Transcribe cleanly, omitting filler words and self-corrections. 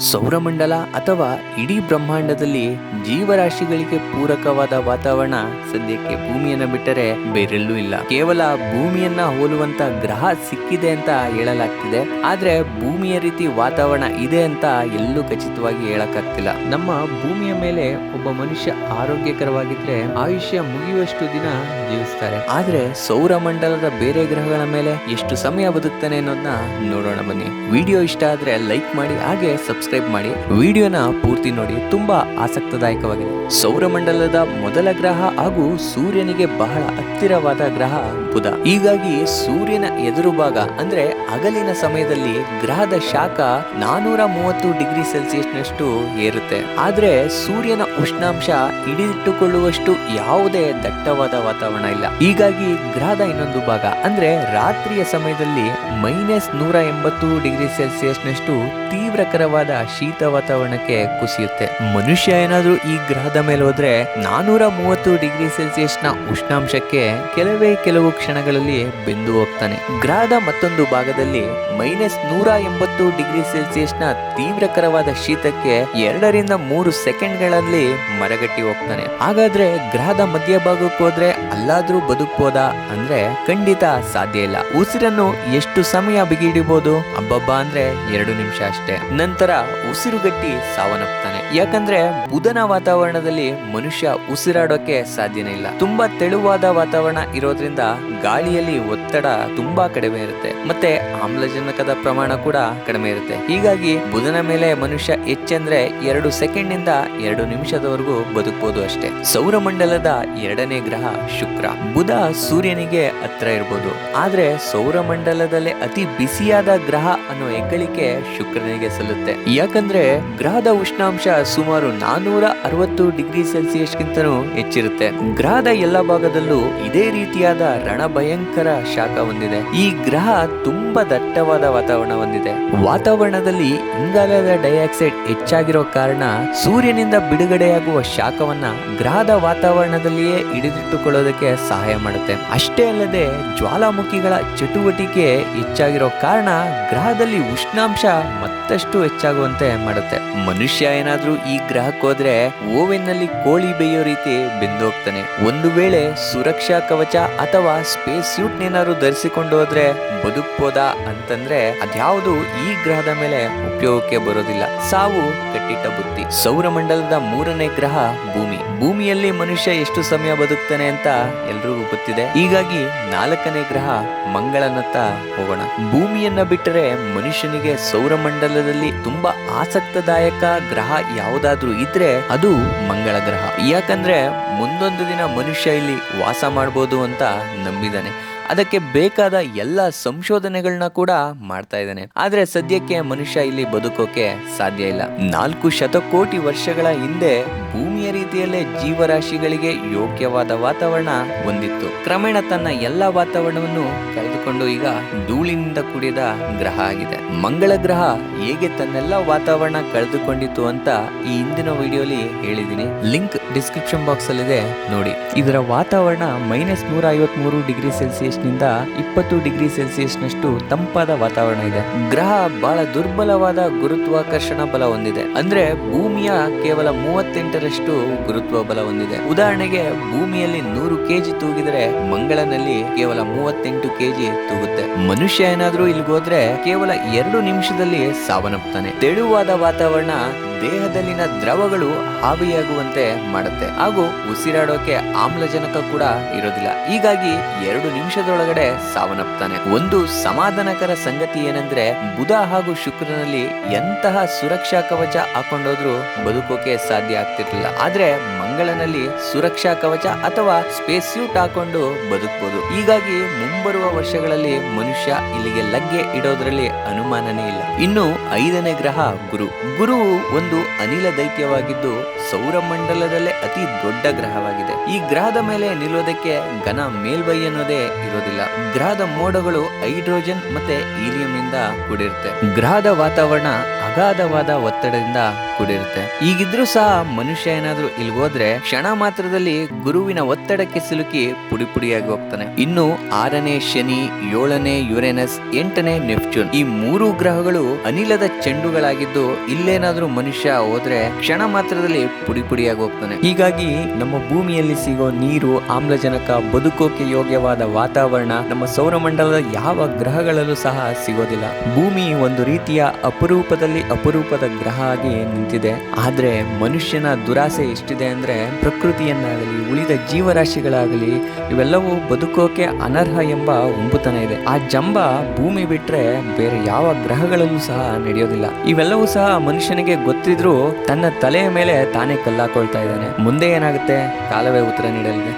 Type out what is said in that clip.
ಸೌರಮಂಡಲ ಅಥವಾ ಇಡೀ ಬ್ರಹ್ಮಾಂಡದಲ್ಲಿ ಜೀವರಾಶಿಗಳಿಗೆ ಪೂರಕವಾದ ವಾತಾವರಣ ಸದ್ಯಕ್ಕೆ ಭೂಮಿಯನ್ನ ಬಿಟ್ಟರೆ ಬೇರೆಲ್ಲೂ ಇಲ್ಲ. ಕೇವಲ ಭೂಮಿಯನ್ನ ಹೋಲುವಂತ ಗ್ರಹ ಸಿಕ್ಕಿದೆ ಅಂತ ಹೇಳಲಾಗ್ತಿದೆ, ಆದ್ರೆ ಭೂಮಿಯ ರೀತಿ ವಾತಾವರಣ ಇದೆ ಅಂತ ಎಲ್ಲೂ ಖಚಿತವಾಗಿ ಹೇಳಕ್ಕಾಗ್ತಿಲ್ಲ. ನಮ್ಮ ಭೂಮಿಯ ಮೇಲೆ ಒಬ್ಬ ಮನುಷ್ಯ ಆರೋಗ್ಯಕರವಾಗಿದ್ರೆ ಆಯುಷ್ಯ ಮುಗಿಯುವಷ್ಟು ದಿನ ಜೀವಿಸ್ತಾರೆ. ಆದ್ರೆ ಸೌರಮಂಡಲದ ಬೇರೆ ಗ್ರಹಗಳ ಮೇಲೆ ಎಷ್ಟು ಸಮಯ ಬದುಕ್ತಾನೆ ಅನ್ನೋದನ್ನ ನೋಡೋಣ ಬನ್ನಿ. ವಿಡಿಯೋ ಇಷ್ಟ ಆದ್ರೆ ಲೈಕ್ ಮಾಡಿ, ಹಾಗೆ ಸಬ್ಸ್ಕ್ರೈಬ್ ಮಾಡಿ. ವಿಡಿಯೋನ ಪೂರ್ತಿ ನೋಡಿ, ತುಂಬಾ ಆಸಕ್ತಿದಾಯಕವಾಗಿದೆ. ಸೌರಮಂಡಲದ ಮೊದಲ ಗ್ರಹ ಹಾಗೂ ಸೂರ್ಯನಿಗೆ ಬಹಳ ಹತ್ತಿರವಾದ ಗ್ರಹ ಬುಧ. ಹೀಗಾಗಿ ಸೂರ್ಯನ ಎದುರು ಭಾಗ ಅಂದ್ರೆ ಹಗಲಿನ ಸಮಯದಲ್ಲಿ ಗ್ರಹದ ಶಾಖ 430 ಡಿಗ್ರಿ ಸೆಲ್ಸಿಯಸ್ ನಷ್ಟು ಏರುತ್ತೆ. ಆದ್ರೆ ಸೂರ್ಯನ ಉಷ್ಣಾಂಶ ಹಿಡಿದಿಟ್ಟುಕೊಳ್ಳುವಷ್ಟು ಯಾವುದೇ ದಟ್ಟವಾದ ವಾತಾವರಣ ಇಲ್ಲ. ಹೀಗಾಗಿ ಗ್ರಹದ ಇನ್ನೊಂದು ಭಾಗ ಅಂದ್ರೆ ರಾತ್ರಿಯ ಸಮಯದಲ್ಲಿ -180 ಡಿಗ್ರಿ ಸೆಲ್ಸಿಯಸ್ ನಷ್ಟು ತೀವ್ರಕರವಾದ ಶೀತ ವಾತಾವರಣಕ್ಕೆ ಕುಸಿಯುತ್ತೆ. ಮನುಷ್ಯ ಏನಾದ್ರೂ ಈ ಗ್ರಹದ ಮೇಲೆ ಹೋದ್ರೆ 430 ಡಿಗ್ರಿ ಸೆಲ್ಸಿಯಸ್ ನ ಉಷ್ಣಾಂಶಕ್ಕೆ ಕೆಲವು ಕ್ಷಣಗಳಲ್ಲಿ ಬೆಂದು ಹೋಗ್ತಾನೆ. ಗ್ರಹದ ಮತ್ತೊಂದು ಭಾಗದಲ್ಲಿ -180 ಡಿಗ್ರಿ ಸೆಲ್ಸಿಯಸ್ ನ ತೀವ್ರಕರವಾದ ಶೀತಕ್ಕೆ 2 ರಿಂದ 3 ಸೆಕೆಂಡ್ಗಳಲ್ಲಿ ಮರಗಟ್ಟಿ ಹೋಗ್ತಾನೆ. ಹಾಗಾದ್ರೆ ಗ್ರಹದ ಮಧ್ಯಭಾಗಕ್ಕೆ ಹೋದ್ರೆ ಅಲ್ಲಾದ್ರೂ ಬದುಕಬಹುದಾ ಅಂದ್ರೆ ಖಂಡಿತ ಸಾಧ್ಯ ಇಲ್ಲ. ಉಸಿರನ್ನು ಎಷ್ಟು ಸಮಯ ಬಿಗಿಡಿಬಹುದು? ಅಬ್ಬಬ್ಬಾ ಅಂದ್ರೆ 2 ನಿಮಿಷ ಅಷ್ಟೇ. ನಂತರ ಉಸಿರುಗಟ್ಟಿ ಸಾವನ್ನಪ್ತಾನೆ. ಯಾಕಂದ್ರೆ ಬುಧನ ವಾತಾವರಣದಲ್ಲಿ ಮನುಷ್ಯ ಉಸಿರಾಡೋಕೆ ಸಾಧ್ಯನೇ ಇಲ್ಲ. ತುಂಬಾ ತೆಳುವಾದ ವಾತಾವರಣ ಇರೋದ್ರಿಂದ ಗಾಳಿಯಲ್ಲಿ ಒತ್ತಡ ತುಂಬಾ ಕಡಿಮೆ ಇರುತ್ತೆ, ಮತ್ತೆ ಆಮ್ಲಜನಕದ ಪ್ರಮಾಣ ಕೂಡ ಕಡಿಮೆ ಇರುತ್ತೆ. ಹೀಗಾಗಿ ಬುಧನ ಮೇಲೆ ಮನುಷ್ಯ ಹೆಚ್ಚಂದ್ರೆ 2 ಸೆಕೆಂಡ್ ನಿಂದ 2 ನಿಮಿಷದವರೆಗೂ ಬದುಕಬಹುದು ಅಷ್ಟೇ. ಸೌರಮಂಡಲದ ಎರಡನೇ ಗ್ರಹ ಶುಕ್ರ. ಬುಧ ಸೂರ್ಯನಿಗೆ ಹತ್ರ ಇರಬಹುದು, ಆದ್ರೆ ಸೌರಮಂಡಲದಲ್ಲೇ ಅತಿ ಬಿಸಿಯಾದ ಗ್ರಹ ಅನ್ನೋ ಹೆಗ್ಗಳಿಕೆ ಶುಕ್ರನಿಗೆ ಸಲ್ಲುತ್ತೆ. ಯಾಕಂದ್ರೆ ಗ್ರಹದ ಉಷ್ಣಾಂಶ ಸುಮಾರು 460 ಡಿಗ್ರಿ ಸೆಲ್ಸಿಯಸ್ ಗಿಂತನೂ ಹೆಚ್ಚಿರುತ್ತೆ. ಗ್ರಹದ ಎಲ್ಲ ಭಾಗದಲ್ಲೂ ಇದೇ ರೀತಿಯಾದ ರಣಭಯಂಕರ ಶಾಖ ಹೊಂದಿದೆ. ಈ ಗ್ರಹ ತುಂಬಾ ದಟ್ಟವಾದ ವಾತಾವರಣ ಹೊಂದಿದೆ. ವಾತಾವರಣದಲ್ಲಿ ಇಂಗಾಲದ ಡೈಆಕ್ಸೈಡ್ ಹೆಚ್ಚಾಗಿರೋ ಕಾರಣ ಸೂರ್ಯನಿಂದ ಬಿಡುಗಡೆಯಾಗುವ ಶಾಖವನ್ನ ಗ್ರಹದ ವಾತಾವರಣದಲ್ಲಿಯೇ ಹಿಡಿದಿಟ್ಟುಕೊಳ್ಳೋದಕ್ಕೆ ಸಹಾಯ ಮಾಡುತ್ತೆ. ಅಷ್ಟೇ ಅಲ್ಲದೆ ಜ್ವಾಲಾಮುಖಿಗಳ ಚಟುವಟಿಕೆ ಹೆಚ್ಚಾಗಿರೋ ಕಾರಣ ಗ್ರಹದಲ್ಲಿ ಉಷ್ಣಾಂಶ ಮತ್ತಷ್ಟು ಹೆಚ್ಚಾಗುವಂತೆ ಮಾಡುತ್ತೆ. ಮನುಷ್ಯ ಏನಾದ್ರೂ ಈ ಗ್ರಹಕ್ಕೆ ಹೋದ್ರೆ ಓವೆನ್ ನಲ್ಲಿ ಕೋಳಿ ಬೇಯೋ ರೀತಿ ಬೆಂದು ಹೋಗ್ತಾನೆ. ಒಂದು ವೇಳೆ ಸುರಕ್ಷಾ ಕವಚ ಅಥವಾ ಸ್ಪೇಸ್ ಸ್ಯೂಟ್ ಏನಾದ್ರು ಧರಿಸಿಕೊಂಡು ಹೋದ್ರೆ ಬದುಕಬಹುದಾ ಅಂತಂದ್ರೆ ಅದ್ಯಾವುದು ಈ ಗ್ರಹದ ಮೇಲೆ ಉಪಯೋಗಕ್ಕೆ ಬರೋದಿಲ್ಲ. ಸಾವು ಕಟ್ಟಿಟ್ಟ ಬುತ್ತಿ. ಸೌರಮಂಡಲದ ಮೂರನೇ ಗ್ರಹ ಭೂಮಿ. ಭೂಮಿಯಲ್ಲಿ ಮನುಷ್ಯ ಎಷ್ಟು ಸಮಯ ಬದುಕ್ತಾನೆ ಅಂತ ಎಲ್ರಿಗೂ ಗೊತ್ತಿದೆ. ಹೀಗಾಗಿ 4ನೇ ಗ್ರಹ ಮಂಗಳನತ್ತ ಹೋಗೋಣ. ಭೂಮಿಯನ್ನ ಬಿಟ್ಟರೆ ಮನುಷ್ಯನಿಗೆ ಸೌರಮಂಡಲದಲ್ಲಿ ತುಂಬಾ ಆಸಕ್ತಿದಾಯಕ ಗ್ರಹ ಯಾವುದಾದ್ರೂ ಇದ್ರೆ ಅದು ಮಂಗಳ ಗ್ರಹ. ಯಾಕಂದ್ರೆ ಮುಂದೊಂದು ದಿನ ಮನುಷ್ಯ ಇಲ್ಲಿ ವಾಸ ಮಾಡಬಹುದು ಅಂತ ನಂಬಿದಾನೆ. ಅದಕ್ಕೆ ಬೇಕಾದ ಎಲ್ಲ ಸಂಶೋಧನೆಗಳನ್ನ ಕೂಡ ಮಾಡ್ತಾ ಇದ್ದಾನೆ. ಆದ್ರೆ ಸದ್ಯಕ್ಕೆ ಮನುಷ್ಯ ಇಲ್ಲಿ ಬದುಕೋಕೆ ಸಾಧ್ಯ ಇಲ್ಲ. 4 ಶತಕೋಟಿ ವರ್ಷಗಳ ಹಿಂದೆ ಭೂಮಿಯ ರೀತಿಯಲ್ಲೇ ಜೀವರಾಶಿಗಳಿಗೆ ಯೋಗ್ಯವಾದ ವಾತಾವರಣ ಹೊಂದಿತ್ತು. ಕ್ರಮೇಣ ತನ್ನ ಎಲ್ಲ ವಾತಾವರಣವನ್ನು ಕಳೆದುಕೊಂಡು ಈಗ ಧೂಳಿನಿಂದ ಕೂಡಿದ ಗ್ರಹ ಆಗಿದೆ. ಮಂಗಳ ಗ್ರಹ ಹೇಗೆ ತನ್ನೆಲ್ಲ ವಾತಾವರಣ ಕಳೆದುಕೊಂಡಿತ್ತು ಅಂತ ಈ ಹಿಂದಿನ ವಿಡಿಯೋಲಿ ಹೇಳಿದೀನಿ. ಲಿಂಕ್ ಡಿಸ್ಕ್ರಿಪ್ಷನ್ ಬಾಕ್ಸ್ ಅಲ್ಲಿದೆ, ನೋಡಿ. ಇದರ ವಾತಾವರಣ -153 ಡಿಗ್ರಿ ಸೆಲ್ಸಿಯಸ್ ನಿಂದ 20 ಡಿಗ್ರಿ ಸೆಲ್ಸಿಯಸ್ ನಷ್ಟು ತಂಪಾದ ವಾತಾವರಣ ಇದೆ. ಗ್ರಹ ಬಹಳ ದುರ್ಬಲವಾದ ಗುರುತ್ವಾಕರ್ಷಣ ಬಲ ಹೊಂದಿದೆ. ಅಂದ್ರೆ ಭೂಮಿಯ ಕೇವಲ 38ರಷ್ಟು ಗುರುತ್ವ ಬಲ ಹೊಂದಿದೆ. ಉದಾಹರಣೆಗೆ ಭೂಮಿಯಲ್ಲಿ 100 ಕೆಜಿ ತೂಗಿದರೆ ಮಂಗಳನಲ್ಲಿ ಕೇವಲ 38 ಕೆಜಿ ತೂಗುತ್ತೆ. ಮನುಷ್ಯ ಏನಾದ್ರೂ ಇಲ್ಲಿಗೆ ಹೋದ್ರೆ ಕೇವಲ 2 ನಿಮಿಷದಲ್ಲಿ ಸಾವನ್ನಪ್ತಾನೆ. ತೆಳುವಾದ ವಾತಾವರಣ ದೇಹದಲ್ಲಿನ ದ್ರವಗಳು ಆವಿಯಾಗುವಂತೆ ಮಾಡುತ್ತೆ, ಹಾಗೂ ಉಸಿರಾಡೋಕೆ ಆಮ್ಲಜನಕ ಕೂಡ ಇರೋದಿಲ್ಲ. ಹೀಗಾಗಿ 2 ನಿಮಿಷದೊಳಗಡೆ ಸಾವನ್ನಪ್ತಾನೆ. ಒಂದು ಸಮಾಧಾನಕರ ಸಂಗತಿ ಏನಂದ್ರೆ ಬುಧ ಹಾಗೂ ಶುಕ್ರನಲ್ಲಿ ಎಂತಹ ಸುರಕ್ಷಾ ಕವಚ ಹಾಕೊಂಡೋದ್ರೂ ಬದುಕೋಕೆ ಸಾಧ್ಯ ಆಗ್ತಿರ್ಲಿಲ್ಲ. ಆದ್ರೆ ಮಂಗಳನಲ್ಲಿ ಸುರಕ್ಷಾ ಕವಚ ಅಥವಾ ಸ್ಪೇಸ್ ಸ್ಯೂಟ್ ಹಾಕೊಂಡು ಬದುಕಬಹುದು. ಹೀಗಾಗಿ ಮುಂಬರುವ ವರ್ಷಗಳಲ್ಲಿ ಮನುಷ್ಯ ಇಲ್ಲಿಗೆ ಲಗ್ಗೆ ಇಡೋದ್ರಲ್ಲಿ ಅನುಮಾನನೇ ಇಲ್ಲ. ಇನ್ನು 5ನೇ ಗ್ರಹ ಗುರು. ಗುರು ಒಂದು ಅನಿಲ ದೈತ್ಯವಾಗಿದ್ದು ಸೌರಮಂಡಲದಲ್ಲೇ ಅತಿ ದೊಡ್ಡ ಗ್ರಹವಾಗಿದೆ. ಈ ಗ್ರಹದ ಮೇಲೆ ನಿಲ್ಲೋದಕ್ಕೆ ಘನ ಮೇಲ್ಮೈ ಅನ್ನೋದೇ ಇರೋದಿಲ್ಲ. ಗ್ರಹದ ಮೋಡಗಳು ಹೈಡ್ರೋಜನ್ ಮತ್ತೆ ಹೀಲಿಯಂ ಇಂದ ಕೂಡಿರುತ್ತೆ. ಗ್ರಹದ ವಾತಾವರಣ ಅಗಾಧವಾದ ಒತ್ತಡದಿಂದ ಕೂಡಿರುತ್ತೆ. ಈಗಿದ್ರೂ ಸಹ ಮನುಷ್ಯ ಏನಾದ್ರೂ ಇಲ್ಗೋದ್ರೆ ಕ್ಷಣ ಮಾತ್ರದಲ್ಲಿ ಗುರುವಿನ ಒತ್ತಡಕ್ಕೆ ಸಿಲುಕಿ ಪುಡಿ ಪುಡಿಯಾಗಿ ಹೋಗ್ತಾನೆ. ಇನ್ನು 6ನೇ ಶನಿ, 7ನೇ ಯುರೇನಸ್, 8ನೇ ನೆಪ್ಚೂನ್, ಈ 3 ಗ್ರಹಗಳು ಅನಿಲದ ಚೆಂಡುಗಳಾಗಿದ್ದು ಇಲ್ಲೇನಾದ್ರೂ ಮನುಷ್ಯ ಹೋದ್ರೆ ಕ್ಷಣ ಮಾತ್ರದಲ್ಲಿ ಪುಡಿ ಪುಡಿಯಾಗಿ ಹೋಗ್ತಾನೆ. ಹೀಗಾಗಿ ನಮ್ಮ ಭೂಮಿಯಲ್ಲಿ ಸಿಗೋ ನೀರು, ಆಮ್ಲಜನಕ, ಬದುಕೋಕೆ ಯೋಗ್ಯವಾದ ವಾತಾವರಣ ನಮ್ಮ ಸೌರಮಂಡಲದ ಯಾವ ಗ್ರಹಗಳಲ್ಲೂ ಸಹ ಸಿಗೋದಿಲ್ಲ. ಭೂಮಿ ಒಂದು ರೀತಿಯ ಅಪರೂಪದಲ್ಲಿ ಅಪರೂಪದ ಗ್ರಹ ಆಗಿ ನಿಂತಿದೆ. ಆದ್ರೆ ಮನುಷ್ಯನ ದುರಾಸೆ ಎಷ್ಟಿದೆ ಅಂದ್ರೆ ಪ್ರಕೃತಿಯನ್ನಾಗಲಿ ಉಳಿದ ಜೀವರಾಶಿಗಳಾಗಲಿ ಇವೆಲ್ಲವೂ ಬದುಕೋಕೆ ಅನರ್ಹ ಎಂಬ ಒಂಬುತನ ಇದೆ. ಆ ಜಂಬ ಭೂಮಿ ಬಿಟ್ರೆ ಬೇರೆ ಯಾವ ಗ್ರಹಗಳಲ್ಲೂ ಸಹ ನಡೆಯೋದಿಲ್ಲ. ಇವೆಲ್ಲವೂ ಸಹ ಮನುಷ್ಯನಿಗೆ ಗೊತ್ತಿದ್ರೂ ತನ್ನ ತಲೆಯ ಮೇಲೆ ತಾನೇ ಕಲ್ಲಾಕೊಳ್ತಾ ಇದ್ದಾನೆ. ಮುಂದೆ ಏನಾಗುತ್ತೆ ಕಾಲವೇ ಉತ್ತರ ನೀಡಲಿದೆ.